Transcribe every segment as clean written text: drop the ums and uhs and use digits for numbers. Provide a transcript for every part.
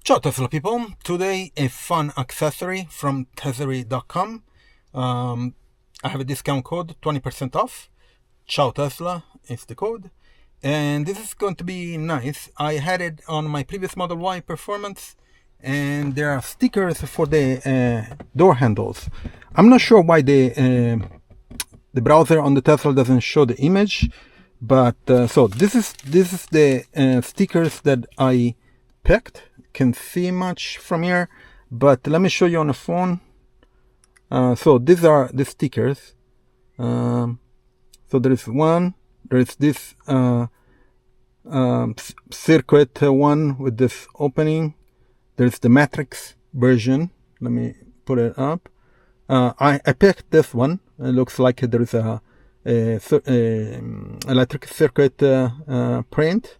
Ciao Tesla people, today a fun accessory from Tesery.com. I have a discount code, 20% off. Ciao Tesla is the code. And this is going to be nice. I had it on my previous Model Y Performance, and there are stickers for the door handles. I'm not sure why the browser on the Tesla doesn't show the image, but so this is the stickers that I picked. Can see much from here, but let me show you on the phone. So these are the stickers. So there is one, there is this circuit one with this opening. There's the matrix version. Let me put it up. I picked this one. It looks like there is a electric circuit print.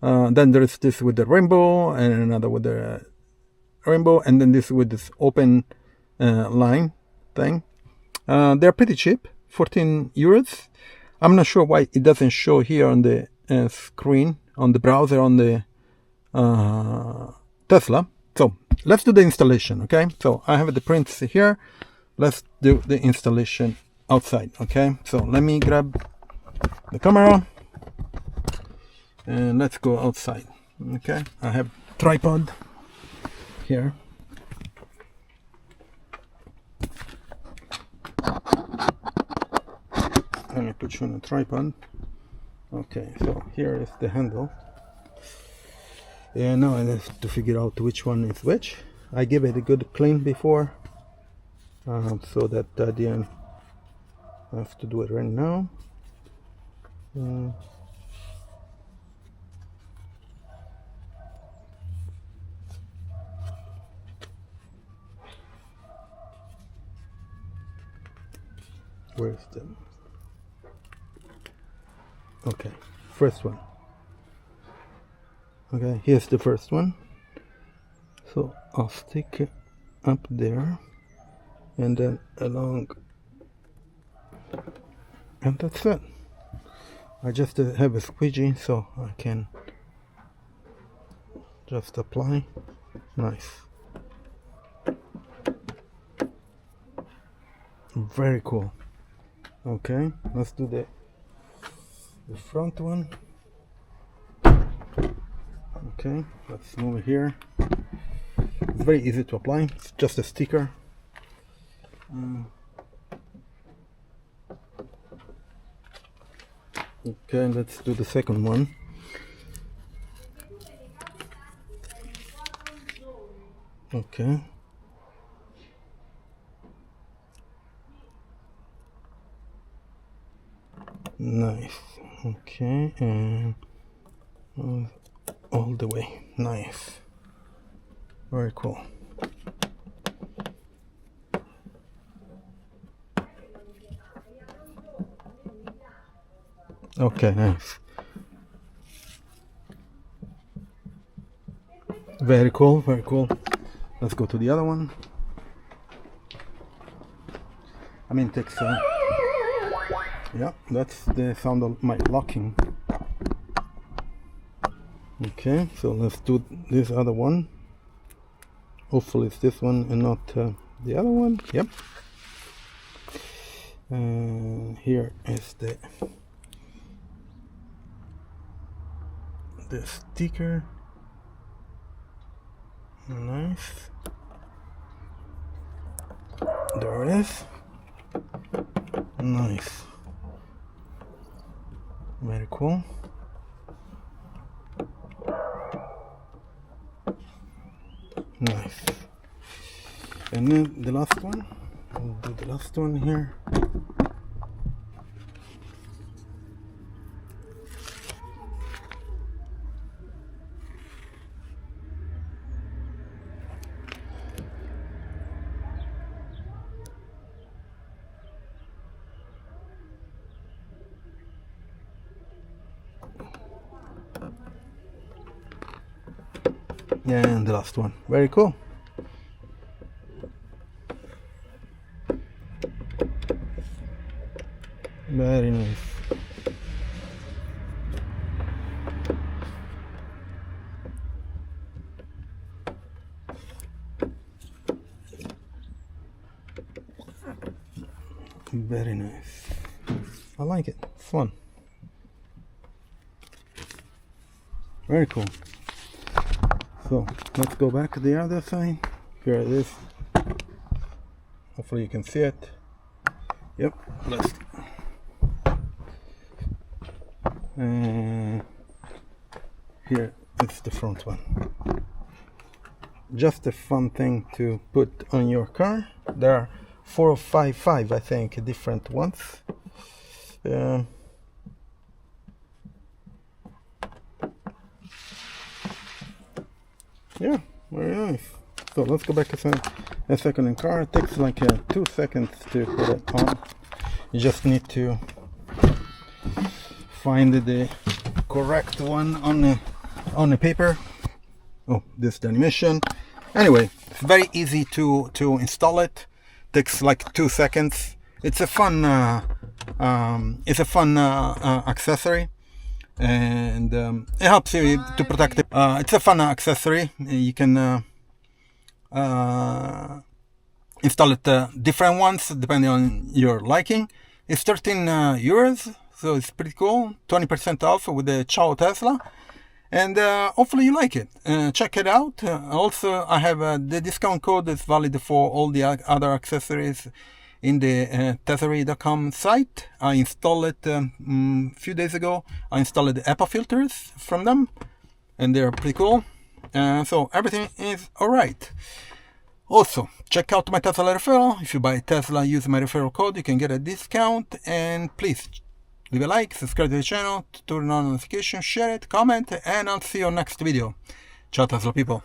Then there is this with the rainbow, and another with the rainbow, and then this with this open line thing. They're pretty cheap, 14 euros. I'm not sure why it doesn't show here on the screen, on the browser, on the Tesla. So let's do the installation, okay? So I have the prints here. Let's do the installation outside, okay? So let me grab the camera. And let's go outside. Okay, I have tripod here. Let me put you on a tripod. Okay, so here is the handle. Yeah, now I have to figure out which one is which. I give it a good clean before, so that I didn't have to do it right now. Where's them? Okay, first one. Okay, here's the first one. So I'll stick it up there, and then along, and that's it. I just have a squeegee, so I can just apply. Nice. Very cool. Okay, let's do the front one. Okay, let's move it here. It's very easy to apply. It's just a sticker. Okay, let's do the second one. Okay. Nice. Okay, and all the way. Nice. Very cool. Okay, nice. Very cool, very cool. Let's go to the other one. I mean, it takes yeah, that's the sound of my locking. Okay, so let's do this other one. Hopefully it's this one and not the other one. Yep. And here is the sticker. Nice. There it is. Nice. Very cool. Nice. And then the last one. I'll do the last one here. And the last one. Very cool. Very nice. Very nice. I like it. It's fun. Very cool. So let's go back to the other side. Here it is. Hopefully you can see it. Yep. Let's. Here is the front one. Just a fun thing to put on your car. There are 4 or 5, I think, different ones. Yeah, very nice. So let's go back a second in car. It takes like 2 seconds to put it on. You just need to find the correct one on the paper. Oh, this is the animation. Anyway, it's very easy to install it. Takes like 2 seconds. It's a fun accessory, and it helps you to protect it. It's a fun accessory. You can install it different ones depending on your liking. It's 13 euros, so it's pretty cool. 20% off with the Ciao Tesla. And hopefully you like it. Check it out. Also, I have the discount code is valid for all the other accessories in the Tesery.com site. I installed it a few days ago. I installed the HEPA filters from them, and they're pretty cool. So everything is alright. Also, check out my Tesla referral. If you buy a Tesla, use my referral code, you can get a discount. And please leave a like, subscribe to the channel, turn on notifications, share it, comment, and I'll see you on next video. Ciao Tesla people.